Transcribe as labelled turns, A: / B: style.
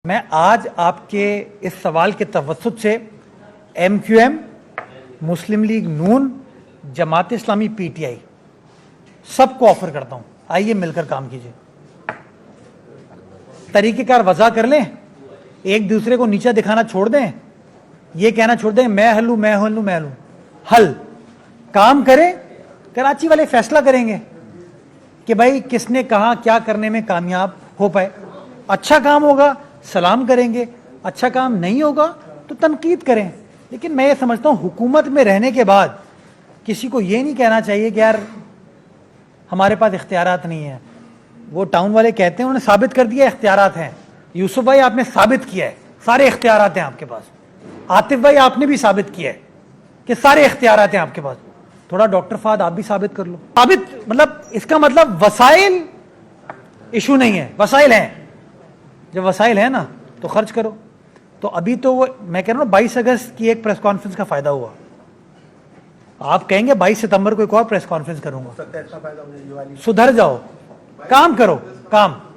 A: میں آج آپ کے اس سوال کے توسط سے M Q M, Muslim league known, Jamaat Islami P T I سب کو آفر کرتا ہوں، آئیے مل کر کام کیجیے، طریقہ کار وضع کر لیں، ایک دوسرے کو نیچا دکھانا چھوڑ دیں، یہ کہنا چھوڑ دیں میں حل ہوں میں حل ہوں میں حل ہوں، حل کام کریں، کراچی والے فیصلہ کریں گے کہ بھائی کس نے کہاں کیا کرنے میں کامیاب ہو پائے۔ اچھا کام ہوگا سلام کریں گے، اچھا کام نہیں ہوگا تو تنقید کریں، لیکن میں یہ سمجھتا ہوں حکومت میں رہنے کے بعد کسی کو یہ نہیں کہنا چاہیے کہ یار ہمارے پاس اختیارات نہیں ہیں۔ وہ ٹاؤن والے کہتے ہیں انہوں نے ثابت کر دیا اختیارات ہیں، یوسف بھائی آپ نے ثابت کیا ہے سارے اختیارات ہیں آپ کے پاس، عاطف بھائی آپ نے بھی ثابت کیا ہے کہ سارے اختیارات ہیں آپ کے پاس، تھوڑا ڈاکٹر فہد آپ بھی ثابت کر لو۔ ثابت مطلب اس کا مطلب وسائل ایشو نہیں ہے، وسائل ہیں، جب وسائل ہیں نا تو خرچ کرو۔ تو ابھی تو وہ میں کہہ رہا ہوں 22 اگست کی ایک پریس کانفرنس کا فائدہ ہوا، آپ کہیں گے 22 ستمبر کو ایک اور پریس کانفرنس کروں گا، سدھر جاؤ، کام کرو کام۔